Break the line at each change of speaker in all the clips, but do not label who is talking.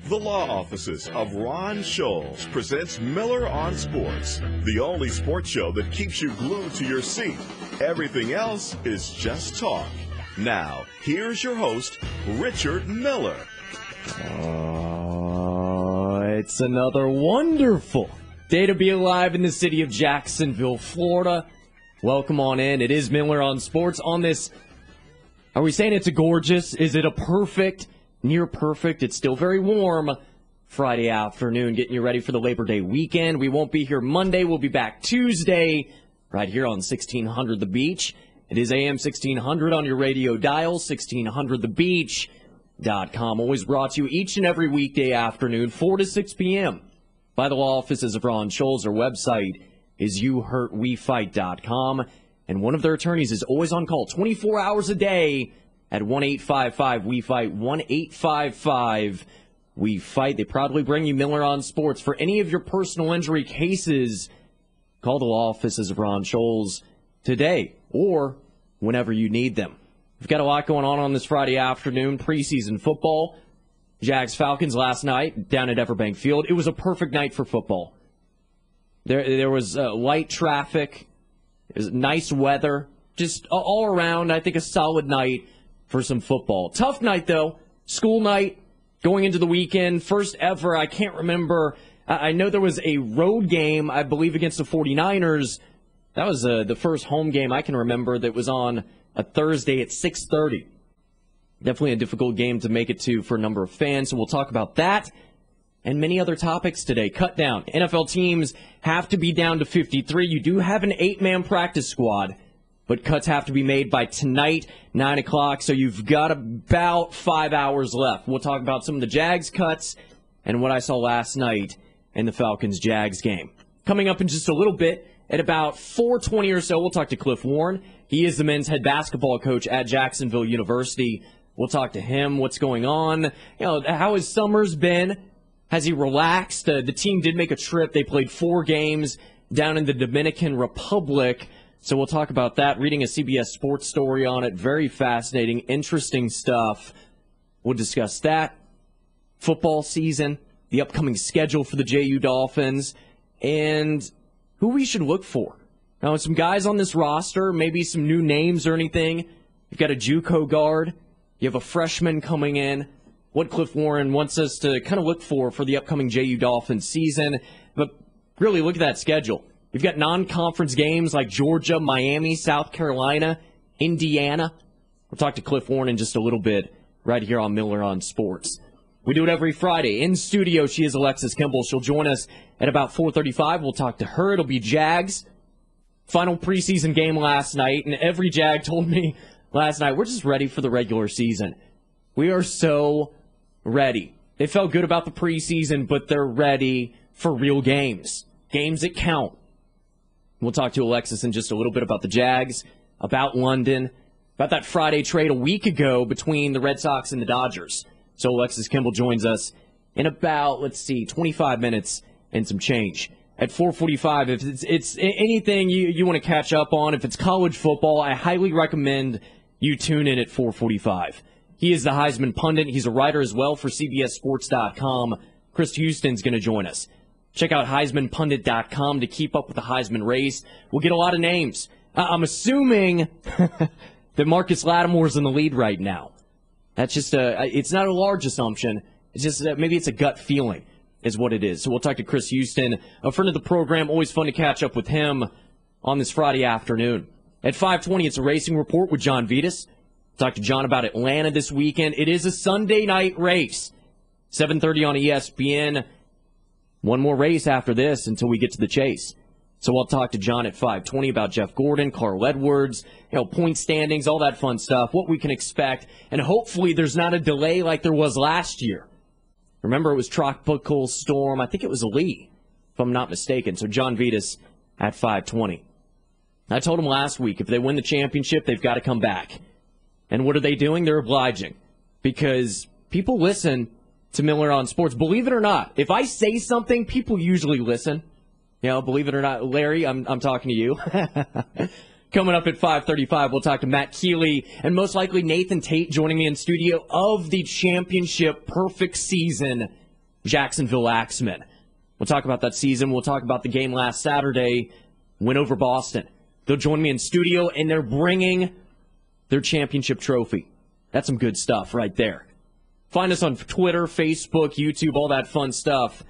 The law offices of Ron Scholes presents Miller on Sports, the only sports show that keeps you glued to your seat. Everything else is just talk. Now, here's your host, Richard Miller.
It's another wonderful day to be alive in the city of Jacksonville, Florida. Welcome on in. It is Miller on Sports on this. Are we saying it's a gorgeous? Is it a perfect? Near perfect. It's still very warm. Friday afternoon, getting you ready for the Labor Day weekend. We won't be here Monday. We'll be back Tuesday right here on 1600 The Beach. It is AM 1600 on your radio dial, 1600thebeach.com. Always brought to you each and every weekday afternoon, 4 to 6 p.m. by the law offices of Ron Scholes. Our website is youhurtwefight.com. And one of their attorneys is always on call 24 hours a day at 1-855-WE-FIGHT, 1-855-WE-FIGHT. They proudly bring you Miller on Sports. For any of your personal injury cases, call the law offices of Ron Scholes today or whenever you need them. We've got a lot going on this Friday afternoon. Preseason football. Jags-Falcons last night down at Everbank Field. It was a perfect night for football. There was light traffic. It was nice weather. Just all around, I think, a solid night for some football. Tough night, though. School night, going into the weekend. First ever, I can't remember. I know there was a road game, I believe, against the 49ers. That was the first home game I can remember that was on a Thursday at 6:30. Definitely a difficult game to make it to for a number of fans, so we'll talk about that and many other topics today. Cut down. NFL teams have to be down to 53. You do have an 8-man practice squad, but cuts have to be made by tonight, 9 o'clock, so you've got about 5 hours left. We'll talk about some of the Jags cuts and what I saw last night in the Falcons-Jags game. Coming up in just a little bit, at about 4:20 or so, we'll talk to Cliff Warren. He is the men's head basketball coach at Jacksonville University. We'll talk to him, what's going on, how his summer's been. Has he relaxed? The team did make a trip. They played 4 games down in the Dominican Republic. So we'll talk about that, reading a CBS Sports story on it. Very fascinating, interesting stuff. We'll discuss that. Football season, the upcoming schedule for the JU Dolphins, and who we should look for. Now, some guys on this roster, maybe some new names or anything. You've got a JUCO guard. You have a freshman coming in. What Cliff Warren wants us to kind of look for the upcoming JU Dolphins season. But really, look at that schedule. You've got non-conference games like Georgia, Miami, South Carolina, Indiana. We'll talk to Cliff Warren in just a little bit right here on Miller on Sports. We do it every Friday. In studio, she is Alexis Kimball. She'll join us at about 4:35. We'll talk to her. It'll be Jags. Final preseason game last night, and every Jag told me last night, we're just ready for the regular season. We are so ready. They felt good about the preseason, but they're ready for real games. Games that count. We'll talk to Alexis in just a little bit about the Jags, about London, about that Friday trade a week ago between the Red Sox and the Dodgers. So Alexis Kimball joins us in about, 25 minutes and some change. At 4:45, if it's anything you want to catch up on, if it's college football, I highly recommend you tune in at 4:45. He is the Heisman pundit. He's a writer as well for CBSSports.com. Chris Houston's going to join us. Check out HeismanPundit.com to keep up with the Heisman race. We'll get a lot of names. I'm assuming that Marcus Lattimore's in the lead right now. That's just it's not a large assumption. It's just maybe it's a gut feeling is what it is. So we'll talk to Chris Houston, a friend of the program. Always fun to catch up with him on this Friday afternoon. At 5:20, it's a racing report with John Vitas. Talk to John about Atlanta this weekend. It is a Sunday night race. 7:30 on ESPN. One more race after this until we get to the chase. So I'll talk to John at 5:20 about Jeff Gordon, Carl Edwards, point standings, all that fun stuff, what we can expect, and hopefully there's not a delay like there was last year. Remember, it was Tropical Storm, I think it was Lee, if I'm not mistaken. So John Vitas at 5:20. I told him last week, if they win the championship, they've got to come back. And what are they doing? They're obliging. Because people listen to Miller on Sports. Believe it or not, if I say something, people usually listen. Believe it or not, Larry, I'm talking to you. Coming up at 5:35, we'll talk to Matt Keeley and most likely Nathan Tate joining me in studio of the championship perfect season Jacksonville Axemen. We'll talk about that season. We'll talk about the game last Saturday, win over Boston. They'll join me in studio, and they're bringing their championship trophy. That's some good stuff right there. Find us on Twitter, Facebook, YouTube, all that fun stuff.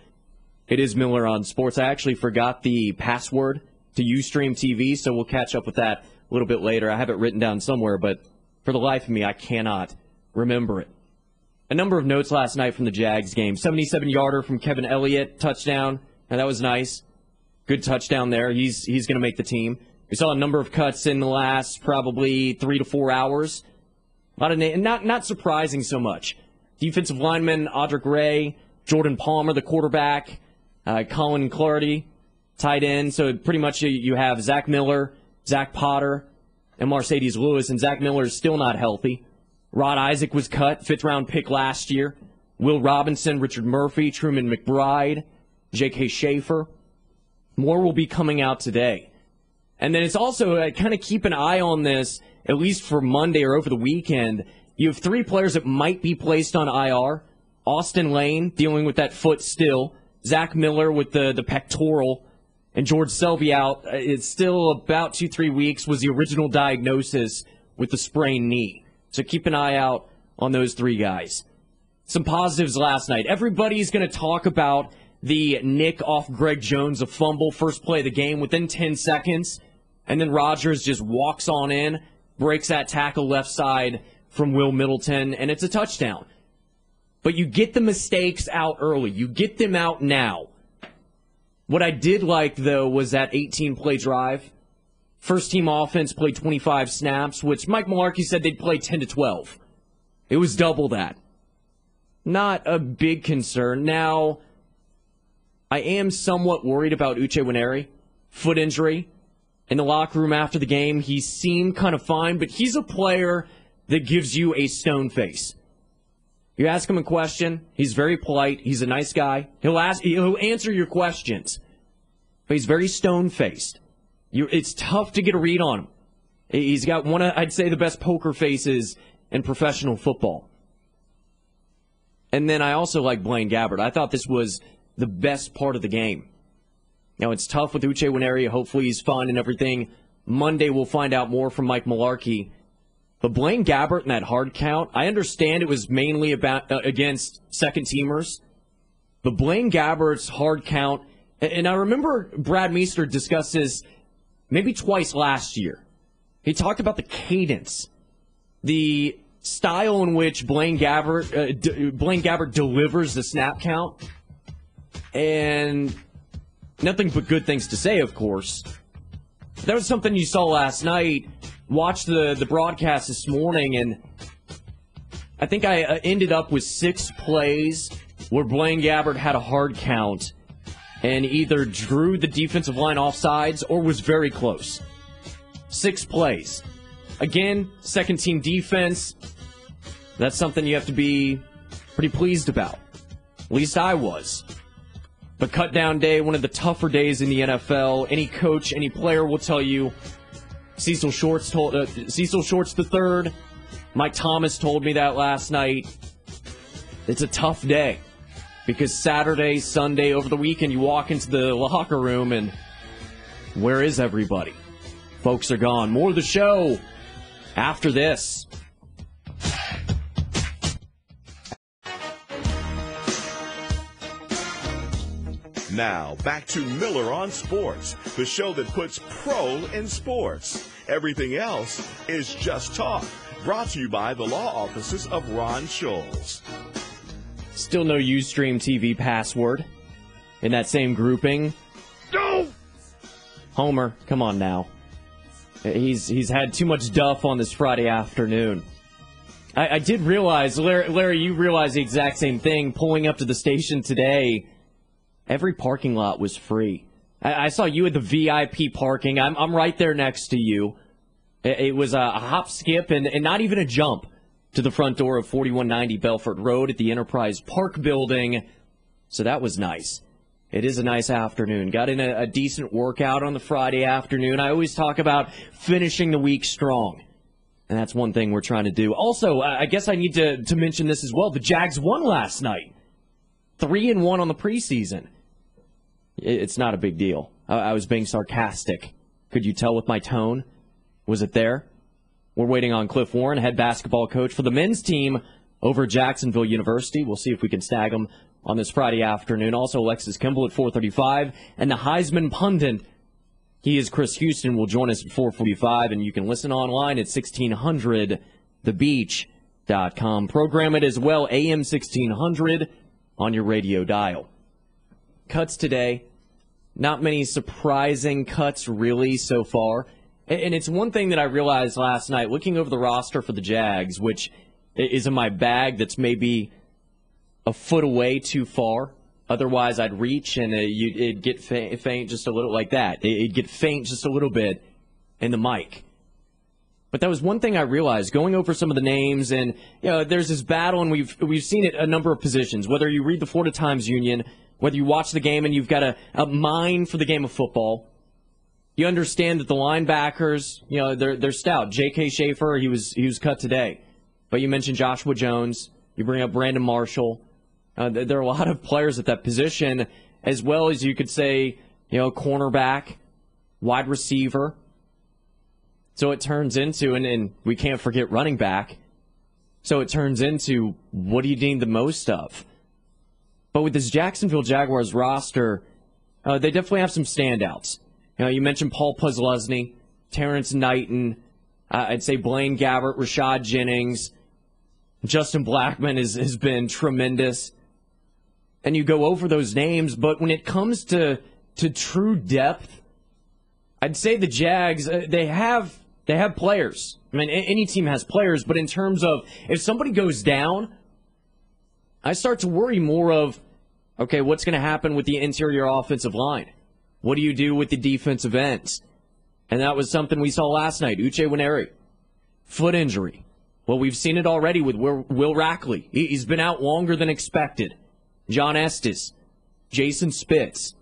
It is Miller on Sports. I actually forgot the password to Ustream TV, so we'll catch up with that a little bit later. I have it written down somewhere, but for the life of me, I cannot remember it. A number of notes last night from the Jags game. 77-yarder from Kevin Elliott, touchdown. And that was nice. Good touchdown there. He's going to make the team. We saw a number of cuts in the last probably 3 to 4 hours. A lot of not surprising so much. Defensive lineman Audric Ray, Jordan Palmer, the quarterback, Colin Clardy, tight end. So pretty much you have Zach Miller, Zach Potter, and Mercedes Lewis. And Zach Miller is still not healthy. Rod Isaac was cut, 5th-round pick last year. Will Robinson, Richard Murphy, Truman McBride, J.K. Schaefer. More will be coming out today. And then it's also kind of keep an eye on this, at least for Monday or over the weekend. You have 3 players that might be placed on IR. Austin Lane, dealing with that foot still. Zach Miller with the pectoral. And George Selvey out. It's still about 2-3 weeks, was the original diagnosis with the sprained knee. So keep an eye out on those 3 guys. Some positives last night. Everybody's going to talk about the nick off Greg Jones, a fumble, first play of the game within 10 seconds. And then Rodgers just walks on in, breaks that tackle left side from Will Middleton, and it's a touchdown. But you get the mistakes out early. You get them out now. What I did like, though, was that 18-play drive. First-team offense played 25 snaps, which Mike Mularkey said they'd play 10 to 12. It was double that. Not a big concern. Now, I am somewhat worried about Uche Nwaneri. Foot injury. In the locker room after the game, he seemed kind of fine, but he's a player that gives you a stone face. You ask him a question, he's very polite, he's a nice guy. He'll answer your questions, but he's very stone-faced. It's tough to get a read on him. He's got one of, I'd say, the best poker faces in professional football. And then I also like Blaine Gabbert. I thought this was the best part of the game. Now, it's tough with Uche Nwaneri. Hopefully he's fine and everything. Monday we'll find out more from Mike Mularkey. But Blaine Gabbert in that hard count, I understand it was mainly about against second-teamers. But Blaine Gabbert's hard count, and I remember Brad Meester discussed this maybe twice last year. He talked about the cadence, the style in which Blaine Gabbert delivers the snap count. And nothing but good things to say, of course. That was something you saw last night. Watched the broadcast this morning, and I think I ended up with 6 plays where Blaine Gabbert had a hard count and either drew the defensive line off sides or was very close. 6 plays. Again, second-team defense. That's something you have to be pretty pleased about. At least I was. But cut-down day, one of the tougher days in the NFL. Any coach, any player will tell you. Cecil Shorts III, Mike Thomas told me that last night. It's a tough day because Saturday, Sunday, over the weekend, you walk into the locker room and where is everybody? Folks are gone. More of the show after this.
Now, back to Miller on Sports, the show that puts pro in sports. Everything else is just talk. Brought to you by the law offices of Ron Scholes.
Still no Ustream TV password in that same grouping.
No!
Homer, come on now. He's had too much duff on this Friday afternoon. I did realize, Larry, you realize the exact same thing. Pulling up to the station today, every parking lot was free. I saw you at the VIP parking. I'm right there next to you. It was a hop, skip, and not even a jump to the front door of 4190 Belfort Road at the Enterprise Park Building. So that was nice. It is a nice afternoon. Got in a decent workout on the Friday afternoon. I always talk about finishing the week strong. And that's one thing we're trying to do. Also, I guess I need to mention this as well. The Jags won last night. 3-1 on the preseason. It's not a big deal. I was being sarcastic. Could you tell with my tone? Was it there? We're waiting on Cliff Warren, head basketball coach for the men's team over at Jacksonville University. We'll see if we can snag him on this Friday afternoon. Also, Alexis Kimball at 4:35. And the Heisman pundit, he is Chris Houston, will join us at 4:45. And you can listen online at 1600thebeach.com. Program it as well, AM 1600 on your radio dial. Cuts today. Not many surprising cuts really so far. And it's one thing that I realized last night, looking over the roster for the Jags, which is in my bag that's maybe a foot away too far. Otherwise, I'd reach and it'd get faint just a little like that. It'd get faint just a little bit in the mic. But that was one thing I realized going over some of the names, and there's this battle, and we've seen it a number of positions. Whether you read the Florida Times-Union, whether you watch the game and you've got a mind for the game of football, you understand that the linebackers, they're stout. J.K. Schaefer, he was cut today. But you mentioned Joshua Jones. You bring up Brandon Marshall. There are a lot of players at that position, as well as you could say, cornerback, wide receiver. So it turns into, and we can't forget running back. So it turns into, what do you need the most of? But with this Jacksonville Jaguars roster, they definitely have some standouts. You mentioned Paul Puslesny, Terrence Knighton, I'd say Blaine Gabbert, Rashad Jennings, Justin Blackmon has been tremendous. And you go over those names, but when it comes to true depth, I'd say the Jags, they have players. I mean, any team has players, but in terms of if somebody goes down, I start to worry more of, okay, what's going to happen with the interior offensive line? What do you do with the defensive ends? And that was something we saw last night. Uche Nwaneri, foot injury. Well, we've seen it already with Will Rackley. He's been out longer than expected. John Estes, Jason Spitz.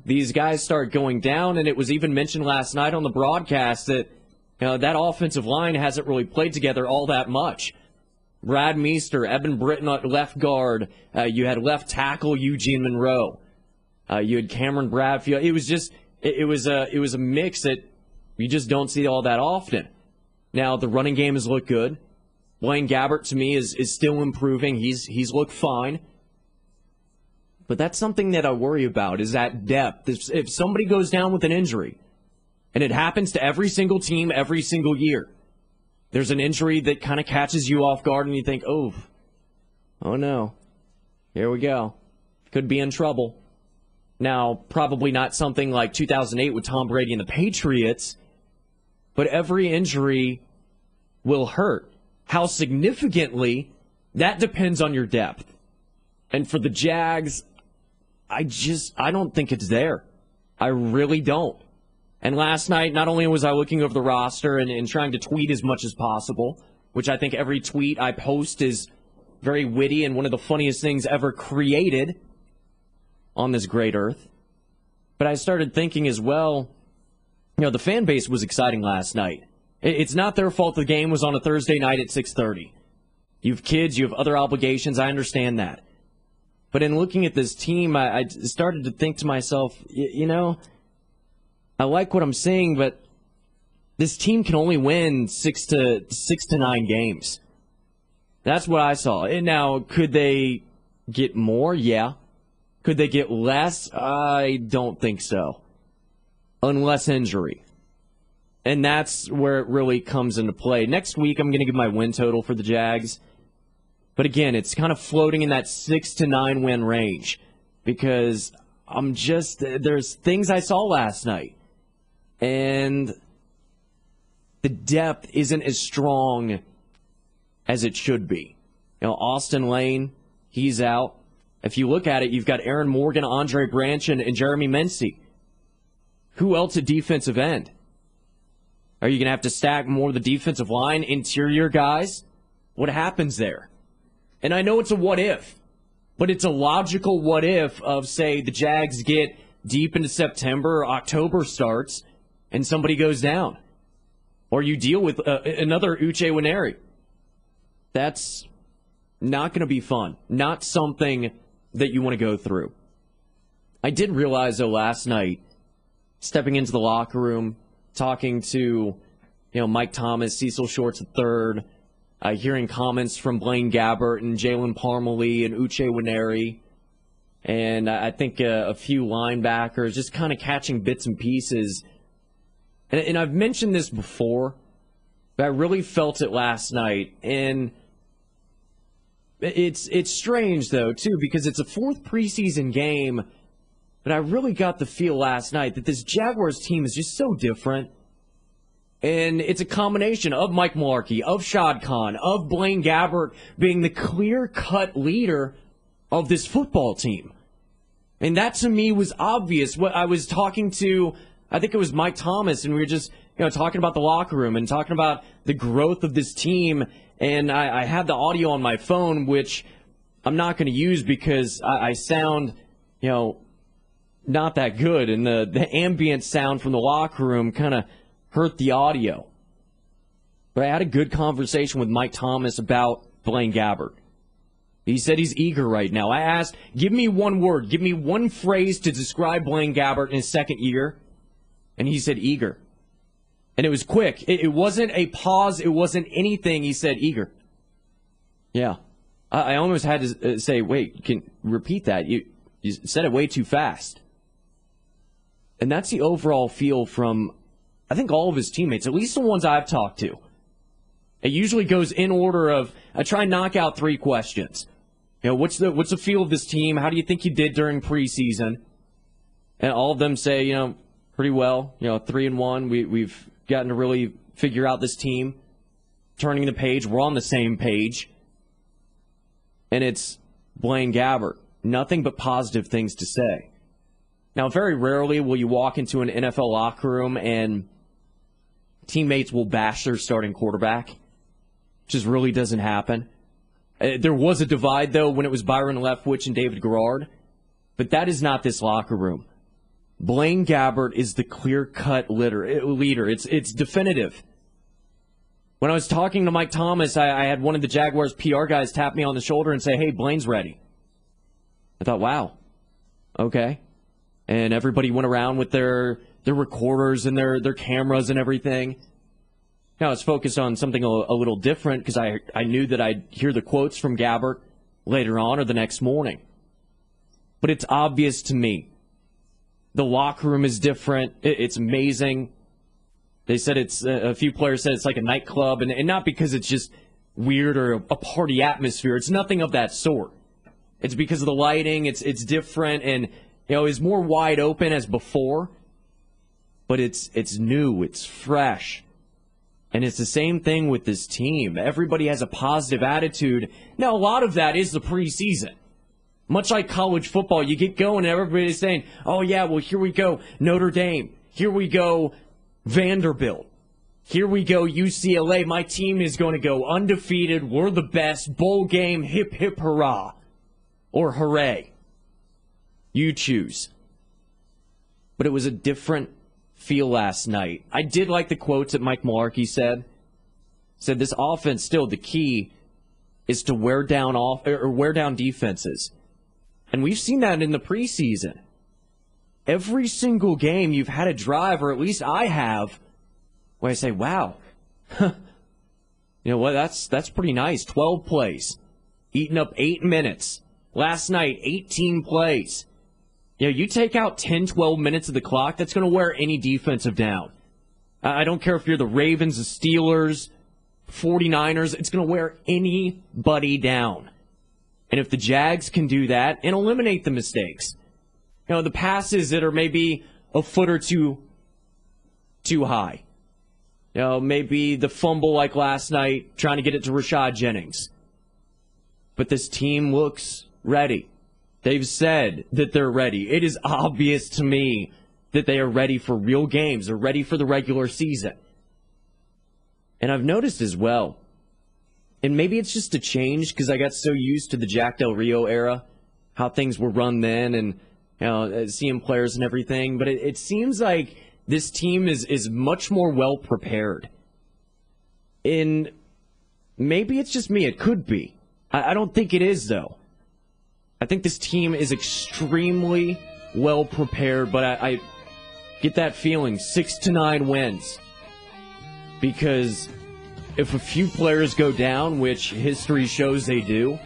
These guys start going down, and it was even mentioned last night on the broadcast that that offensive line hasn't really played together all that much. Brad Meester, Eben Britton at left guard. You had left tackle Eugene Monroe. You had Cameron Bradfield. It was a mix that you just don't see all that often. Now the running game has looked good. Blaine Gabbert to me is still improving. He's looked fine. But that's something that I worry about is that depth. If somebody goes down with an injury, and it happens to every single team every single year, there's an injury that kind of catches you off guard and you think, oh no, here we go. Could be in trouble. Now, probably not something like 2008 with Tom Brady and the Patriots, but every injury will hurt. How significantly, that depends on your depth. And for the Jags, I don't think it's there. I really don't. And last night, not only was I looking over the roster and trying to tweet as much as possible, which I think every tweet I post is very witty and one of the funniest things ever created on this great earth. But I started thinking as well, the fan base was exciting last night. It's not their fault the game was on a Thursday night at 6:30. You have kids, you have other obligations, I understand that. But in looking at this team, I started to think to myself, I like what I'm seeing, but this team can only win 6 to 9 games. That's what I saw. And now, could they get more? Yeah. Could they get less? I don't think so. Unless injury. And that's where it really comes into play. Next week, I'm going to give my win total for the Jags. But again, it's kind of floating in that 6 to 9 win range. Because there's things I saw last night. And the depth isn't as strong as it should be. Austin Lane, he's out. If you look at it, you've got Aaron Morgan, Andre Branch, and Jeremy Mency. Who else at defensive end? Are you going to have to stack more of the defensive line, interior guys? What happens there? And I know it's a what if, but it's a logical what if of, say, the Jags get deep into September or October starts and somebody goes down. Or you deal with another Uche Nwaneri. That's not going to be fun. Not something that you want to go through. I did realize, though, last night, stepping into the locker room, talking to Mike Thomas, Cecil Shorts III, hearing comments from Blaine Gabbert and Jalen Parmalee and Uche Nwaneri, and I think a few linebackers, just kind of catching bits and pieces. And I've mentioned this before, but I really felt it last night. And it's strange, though, too, because it's a fourth preseason game, but I really got the feel last night that this Jaguars team is just so different. And it's a combination of Mike Mularkey, of Shad Khan, of Blaine Gabbert being the clear-cut leader of this football team. And that, to me, was obvious. What I was talking to, I think it was Mike Thomas, and we were just talking about the locker room and talking about the growth of this team. And I had the audio on my phone, which I'm not going to use because I sound, not that good. And the ambient sound from the locker room kind of hurt the audio. But I had a good conversation with Mike Thomas about Blaine Gabbert. He said he's eager right now. I asked, give me one word, give me one phrase to describe Blaine Gabbert in his second year. And he said eager. And it was quick. It wasn't a pause. It wasn't anything. He said eager. Yeah. I almost had to say, wait, can repeat that. You said it way too fast. And that's the overall feel from, I think, all of his teammates, at least the ones I've talked to. It usually goes in order of, I try and knock out 3 questions. What's the feel of this team? How do you think you did during preseason? And all of them say, pretty well. 3-1. We've gotten to really figure out this team. Turning the page. We're on the same page. And it's Blaine Gabbert. Nothing but positive things to say. Now, very rarely will you walk into an NFL locker room and teammates will bash their starting quarterback. Just really doesn't happen. There was a divide, though, when it was Byron Leftwich and David Garrard. But that is not this locker room. Blaine Gabbert is the clear-cut leader. It's definitive. When I was talking to Mike Thomas, I had one of the Jaguars PR guys tap me on the shoulder and say, hey, Blaine's ready. I thought, wow, okay. And everybody went around with their recorders and their cameras and everything. Now, I was focused on something a little different because I knew that I'd hear the quotes from Gabbert later on or the next morning. But it's obvious to me. The locker room is different. It's amazing. They said a few players said it's like a nightclub, and not because it's just weird or a party atmosphere. It's nothing of that sort. It's because of the lighting. It's different, and it's more wide open as before. But it's new. It's fresh. And it's the same thing with this team. Everybody has a positive attitude. Now, a lot of that is the preseason. Much like college football, you get going and everybody's saying, oh, yeah, well, here we go, Notre Dame. Here we go, Vanderbilt. Here we go, UCLA. My team is going to go undefeated. We're the best. Bowl game, hip, hip, hurrah. Or hooray. You choose. But it was a different feel last night. I did like the quotes that Mike Mularkey said. Said this offense still, the key is to wear down defenses. And we've seen that in the preseason. Every single game you've had a drive, or at least I have, where I say, wow, you know what, that's pretty nice. 12 plays, eating up 8 minutes. Last night, 18 plays. You take out 10, 12 minutes of the clock, that's going to wear any defensive down. I don't care if you're the Ravens, the Steelers, 49ers, it's going to wear anybody down. And if the Jags can do that and eliminate the mistakes, the passes that are maybe a foot or two high, maybe the fumble like last night, trying to get it to Rashad Jennings. But this team looks ready. They've said that they're ready. It is obvious to me that they are ready for real games. They're ready for the regular season. And I've noticed as well, and maybe it's just a change because I got so used to the Jack Del Rio era, how things were run then, and seeing players and everything. But it seems like this team is much more well prepared. And maybe it's just me. It could be. I don't think it is, though. I think this team is extremely well prepared, but I get that feeling 6 to 9 wins. Because if a few players go down, which history shows they do,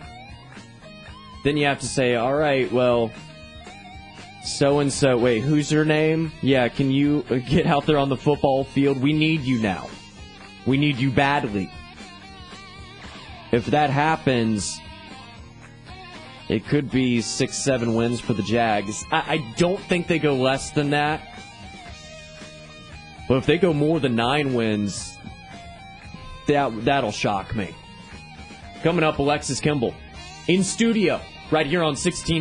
then you have to say, all right, well, so-and-so, wait, who's her name? Yeah, can you get out there on the football field? We need you now. We need you badly. If that happens, it could be 6-7 wins for the Jags. I don't think they go less than that. But if they go more than 9 wins, that'll shock me. Coming up, Alexis Kimball in studio right here on 16.